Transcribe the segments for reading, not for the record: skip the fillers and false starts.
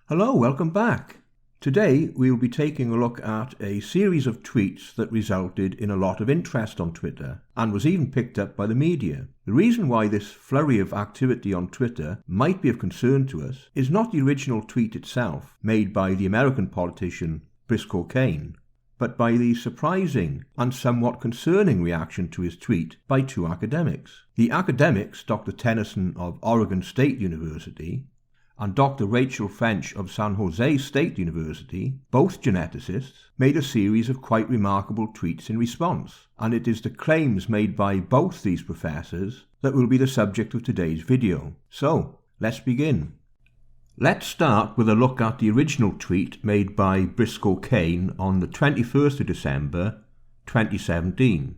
Hello, welcome back. Today we'll be taking a look at a series of tweets that resulted in a lot of interest on Twitter and was even picked up by the media. The reason why this flurry of activity on Twitter might be of concern to us is not the original tweet itself made by the American politician Kane, but by the surprising and somewhat concerning reaction to his tweet by two academics. The academics, Dr. Tennessen of Oregon State University and Dr. Rachael of San Jose State University, both geneticists, made a series of quite remarkable tweets in response, and it is the claims made by both these professors that will be the subject of today's video. So, let's begin. Let's start with a look at the original tweet made by Kane on the 21st of December 2017.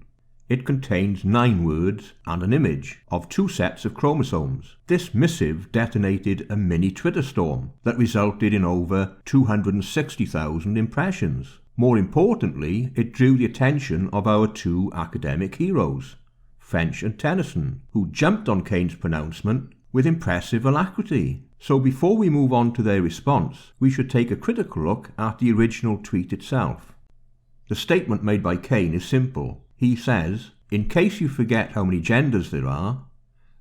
It contains 9 words and an image of 2 sets of chromosomes. This missive detonated a mini Twitter storm that resulted in over 260,000 impressions. More importantly, it drew the attention of our two academic heroes, French and Tennessen, who jumped on Kane's pronouncement with impressive alacrity. So before we move on to their response, we should take a critical look at the original tweet itself. The statement made by Kane is simple. He says, "In case you forget how many genders there are,"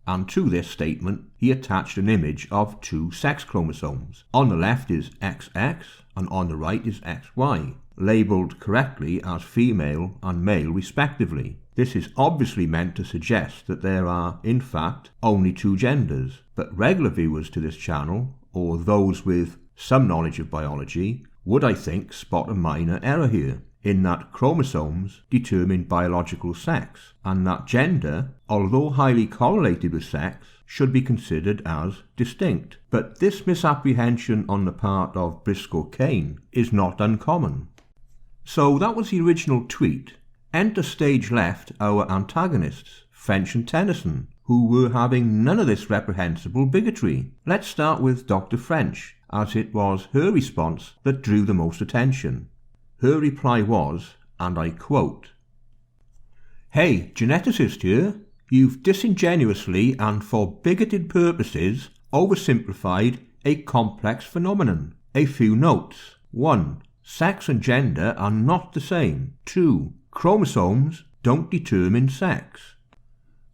and to this statement he attached an image of 2 sex chromosomes. On the left is XX and on the right is XY, labelled correctly as female and male respectively. This is obviously meant to suggest that there are, in fact, only 2 genders, but regular viewers to this channel, or those with some knowledge of biology, would, I think, spot a minor error here, in that chromosomes determine biological sex, and that gender, although highly correlated with sex, should be considered as distinct. But this misapprehension on the part of Kane is not uncommon. So that was the original tweet. Enter stage left our antagonists, French and Tennessen, who were having none of this reprehensible bigotry. Let's start with Dr. French, as it was her response that drew the most attention. Her reply was, and I quote, "Hey, geneticist here, you've disingenuously and for bigoted purposes oversimplified a complex phenomenon. A few notes. 1. Sex and gender are not the same. 2. Chromosomes don't determine sex."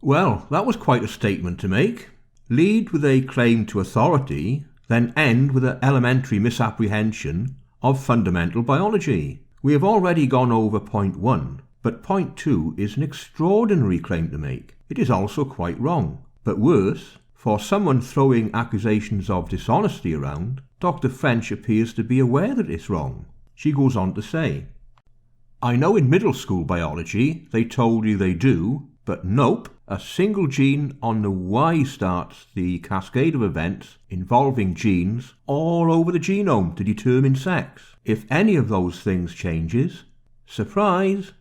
Well, that was quite a statement to make. Lead with a claim to authority, then end with an elementary misapprehension of fundamental biology. We have already gone over point 1, but point 2 is an extraordinary claim to make. It is also quite wrong. But worse, for someone throwing accusations of dishonesty around, Dr. French appears to be aware that it's wrong. She goes on to say, "I know in middle school biology they told you they do, but nope, a single gene on the Y starts the cascade of events involving genes all over the genome to determine sex. If any of those things changes, surprise."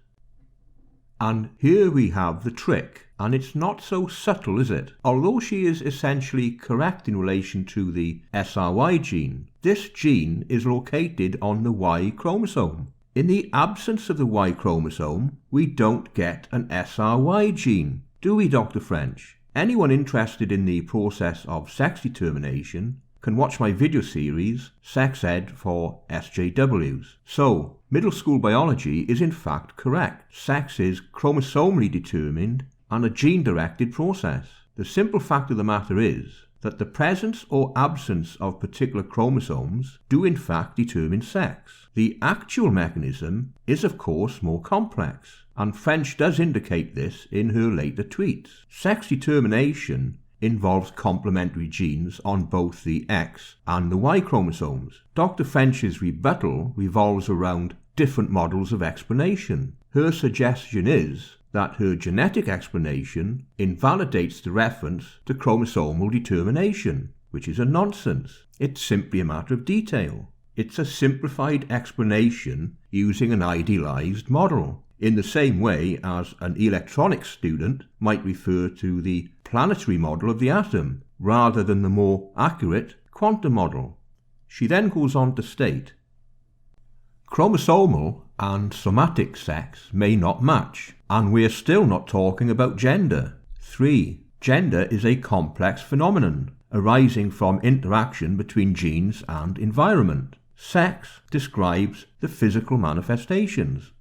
And here we have the trick, and it's not so subtle, is it? Although she is essentially correct in relation to the SRY gene, this gene is located on the Y chromosome. In the absence of the Y chromosome, we don't get an SRY gene, do we, Dr. French? Anyone interested in the process of sex determination can watch my video series, Sex Ed for SJWs. So, middle school biology is in fact correct. Sex is chromosomally determined and a gene-directed process. The simple fact of the matter is that the presence or absence of particular chromosomes do in fact determine sex. The actual mechanism is of course more complex, and French does indicate this in her later tweets. Sex determination involves complementary genes on both the X and the Y chromosomes. Dr. French's rebuttal revolves around different models of explanation. Her suggestion is that her genetic explanation invalidates the reference to chromosomal determination, which is a nonsense. It's simply a matter of detail. It's a simplified explanation using an idealized model, in the same way as an electronics student might refer to the planetary model of the atom, rather than the more accurate quantum model. She then goes on to state, "Chromosomal and somatic sex may not match, and we're still not talking about gender. 3. Gender is a complex phenomenon, arising from interaction between genes and environment. Sex describes the physical manifestations.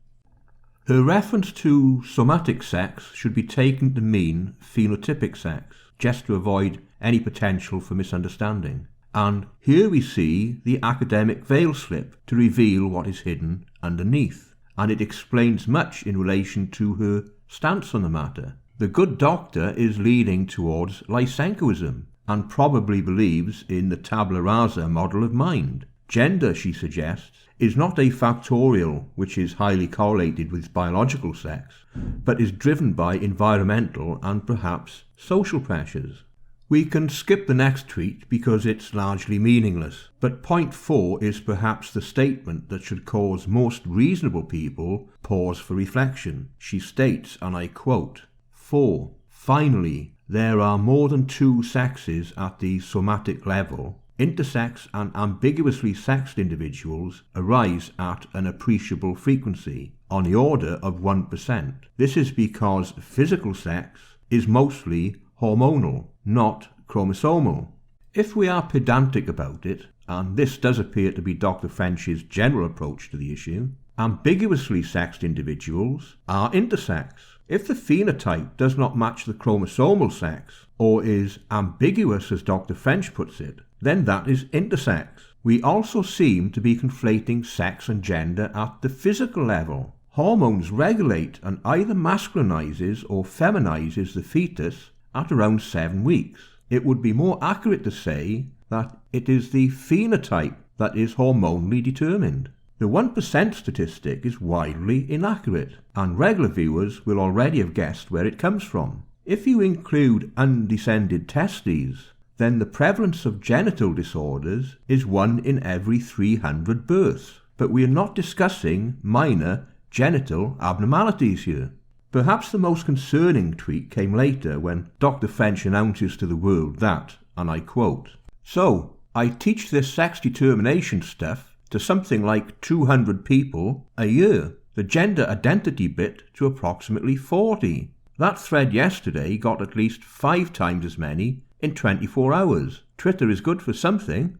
Her reference to somatic sex should be taken to mean phenotypic sex, just to avoid any potential for misunderstanding. And here we see the academic veil slip to reveal what is hidden underneath, and it explains much in relation to her stance on the matter. The good doctor is leaning towards Lysenkoism and probably believes in the tabula rasa model of mind. Gender, she suggests, is not a factorial which is highly correlated with biological sex, but is driven by environmental and perhaps social pressures. We can skip the next tweet because it's largely meaningless, but point 4 is perhaps the statement that should cause most reasonable people pause for reflection. She states, and I quote, 4. Finally, there are more than two sexes at the somatic level. Intersex and ambiguously sexed individuals arise at an appreciable frequency, on the order of 1%. This is because physical sex is mostly hormonal, not chromosomal. If we are pedantic about it, and this does appear to be Dr. French's general approach to the issue, ambiguously sexed individuals are intersex. If the phenotype does not match the chromosomal sex, or is ambiguous as Dr. French puts it, then that is intersex. We also seem to be conflating sex and gender at the physical level. Hormones regulate and either masculinizes or feminizes the fetus at around 7 weeks. It would be more accurate to say that it is the phenotype that is hormonally determined. The 1% statistic is widely inaccurate, and regular viewers will already have guessed where it comes from. If you include undescended testes, then the prevalence of genital disorders is 1 in every 300 births. But we are not discussing minor genital abnormalities here. Perhaps the most concerning tweet came later when Dr. French announces to the world that, and I quote, "So, I teach this sex determination stuff to something like 200 people a year, the gender identity bit to approximately 40. That thread yesterday got at least 5 times as many in 24 hours. Twitter is good for something."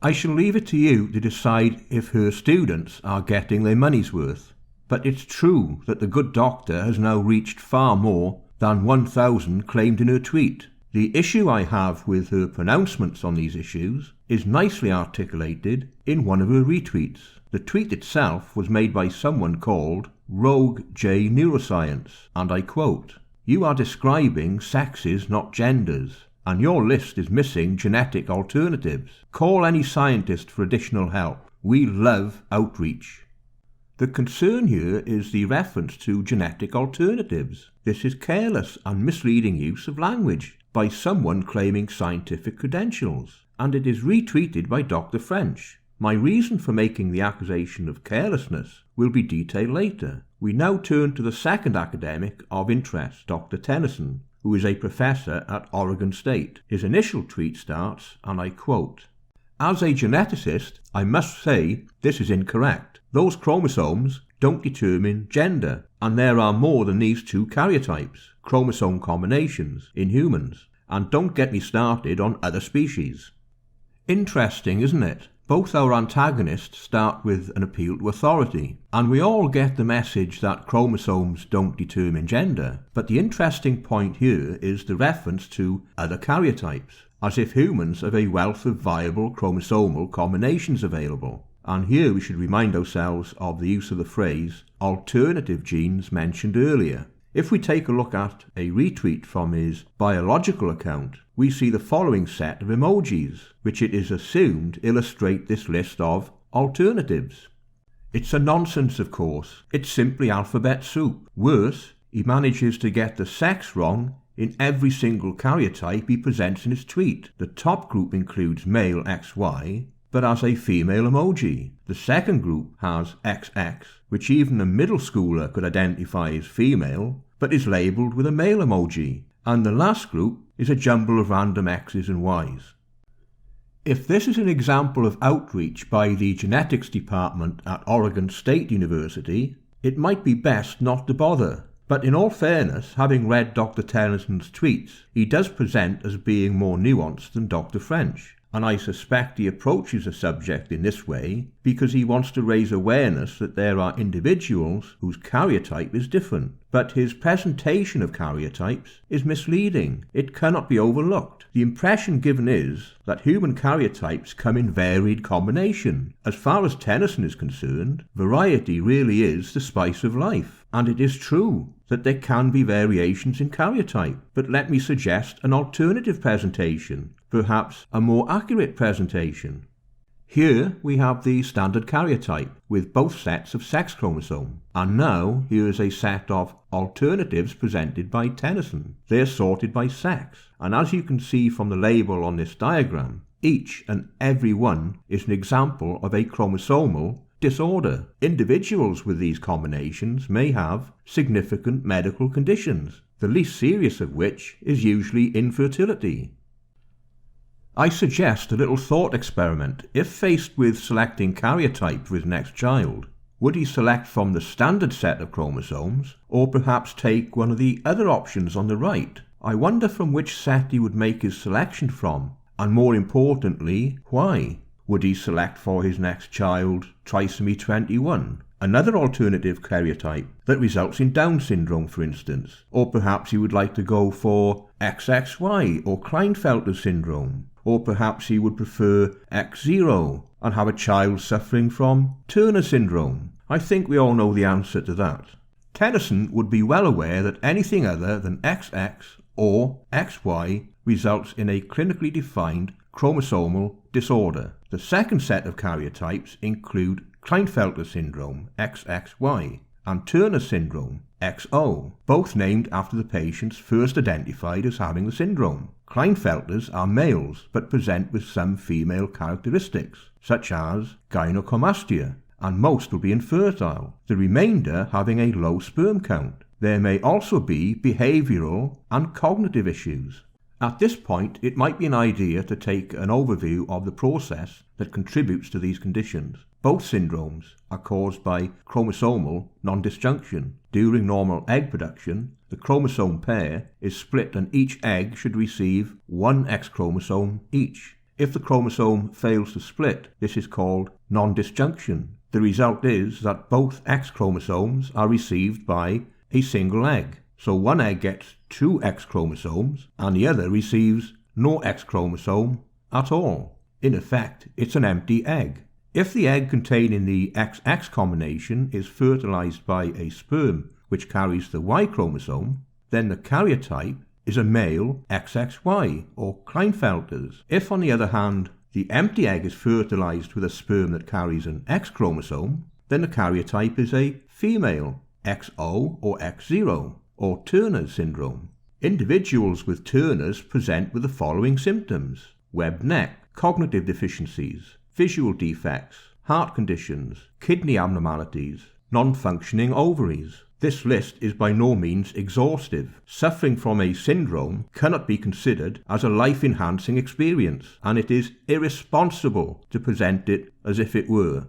I shall leave it to you to decide if her students are getting their money's worth. But it's true that the good doctor has now reached far more than 1,000 claimed in her tweet. The issue I have with her pronouncements on these issues is nicely articulated in one of her retweets. The tweet itself was made by someone called Rogue J Neuroscience, and I quote, "You are describing sexes, not genders, and your list is missing genetic alternatives. Call any scientist for additional help. We love outreach." The concern here is the reference to genetic alternatives. This is careless and misleading use of language by someone claiming scientific credentials, and it is retweeted by Dr. French. My reason for making the accusation of carelessness will be detailed later. We now turn to the second academic of interest, Dr. Tennessen, who is a professor at Oregon State. His initial tweet starts, and I quote, "As a geneticist, I must say this is incorrect. Those chromosomes don't determine gender, and there are more than these 2 karyotypes, chromosome combinations, in humans. And don't get me started on other species." Interesting, isn't it? Both our antagonists start with an appeal to authority, and we all get the message that chromosomes don't determine gender. But the interesting point here is the reference to other karyotypes, as if humans have a wealth of viable chromosomal combinations available. And here we should remind ourselves of the use of the phrase alternative genes mentioned earlier. If we take a look at a retweet from his biological account, we see the following set of emojis, which it is assumed illustrate this list of alternatives. It's a nonsense, of course. It's simply alphabet soup. Worse, he manages to get the sex wrong in every single karyotype he presents in his tweet. The top group includes male XY, but as a female emoji. The second group has XX, which even a middle schooler could identify as female, but is labelled with a male emoji. And the last group is a jumble of random X's and Y's. If this is an example of outreach by the genetics department at Oregon State University, it might be best not to bother. But in all fairness, having read Dr. Tennessen's tweets, he does present as being more nuanced than Dr. French. And I suspect he approaches the subject in this way because he wants to raise awareness that there are individuals whose karyotype is different. But his presentation of karyotypes is misleading. It cannot be overlooked. The impression given is that human karyotypes come in varied combination. As far as Tennessen is concerned, variety really is the spice of life. And it is true that there can be variations in karyotype. But let me suggest an alternative presentation, perhaps a more accurate presentation. Here we have the standard karyotype with both sets of sex chromosome. And now here is a set of alternatives presented by Tennessen. They are sorted by sex. And as you can see from the label on this diagram, each and every one is an example of a chromosomal disorder. Individuals with these combinations may have significant medical conditions, the least serious of which is usually infertility. I suggest a little thought experiment. If faced with selecting karyotype for his next child, would he select from the standard set of chromosomes, or perhaps take one of the other options on the right? I wonder from which set he would make his selection from, and more importantly, why? Would he select for his next child trisomy 21, another alternative karyotype that results in Down syndrome, for instance? Or perhaps he would like to go for XXY or Klinefelter syndrome. Or perhaps he would prefer X0 and have a child suffering from Turner syndrome. I think we all know the answer to that. Tennessen would be well aware that anything other than XX or XY results in a clinically defined chromosomal disorder. The second set of karyotypes include Klinefelter syndrome, XXY, and Turner syndrome, XO, both named after the patients first identified as having the syndrome. Klinefelters are males but present with some female characteristics, such as Gynecomastia, and most will be infertile, the remainder having a low sperm count. There may also be behavioural and cognitive issues. At this point, it might be an idea to take an overview of the process that contributes to these conditions. Both syndromes are caused by chromosomal non-disjunction. During normal egg production, the chromosome pair is split and each egg should receive one X chromosome each. If the chromosome fails to split, this is called non-disjunction. The result is that both X chromosomes are received by a single egg. So one egg gets two X chromosomes and the other receives no X chromosome at all. In effect, it's an empty egg. If the egg containing the XX combination is fertilized by a sperm which carries the Y chromosome, then the karyotype is a male XXY or Klinefelters. If, on the other hand, the empty egg is fertilized with a sperm that carries an X chromosome, then the karyotype is a female XO or X0 or Turner syndrome. Individuals with Turner's present with the following symptoms: webbed neck, cognitive deficiencies, visual defects, heart conditions, kidney abnormalities, non-functioning ovaries. This list is by no means exhaustive. Suffering from a syndrome cannot be considered as a life-enhancing experience, and it is irresponsible to present it as if it were.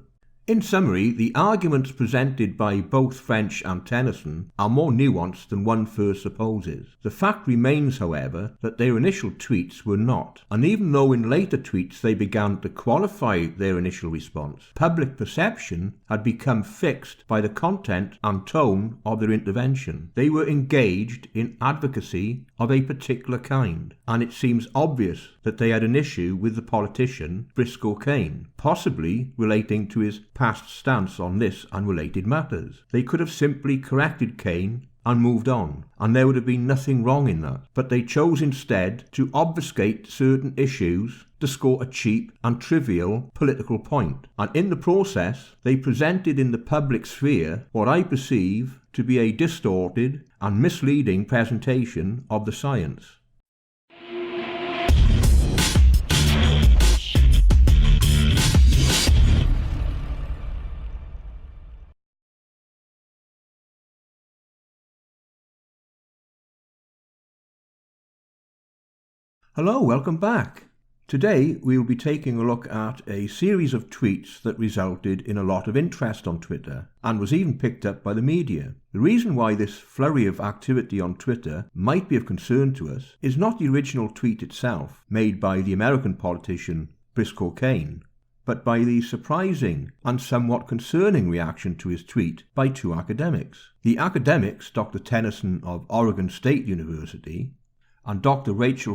In summary, the arguments presented by both French and Tennessen are more nuanced than one first supposes. The fact remains, however, that their initial tweets were not, and even though in later tweets they began to qualify their initial response, public perception had become fixed by the content and tone of their intervention. They were engaged in advocacy of a particular kind, and it seems obvious that they had an issue with the politician Briscoe Kane, possibly relating to his past stance on this and related matters. They could have simply corrected Kane and moved on, and there would have been nothing wrong in that. But they chose instead to obfuscate certain issues to score a cheap and trivial political point. And in the process, they presented in the public sphere what I perceive to be a distorted and misleading presentation of the science. Hello, welcome back. Today, we will be taking a look at a series of tweets that resulted in a lot of interest on Twitter and was even picked up by the media. The reason why this flurry of activity on Twitter might be of concern to us is not the original tweet itself, made by the American politician Briscoe Cain, but by the surprising and somewhat concerning reaction to his tweet by two academics. The academics, Dr. Tennessen of Oregon State University and Dr. Rachael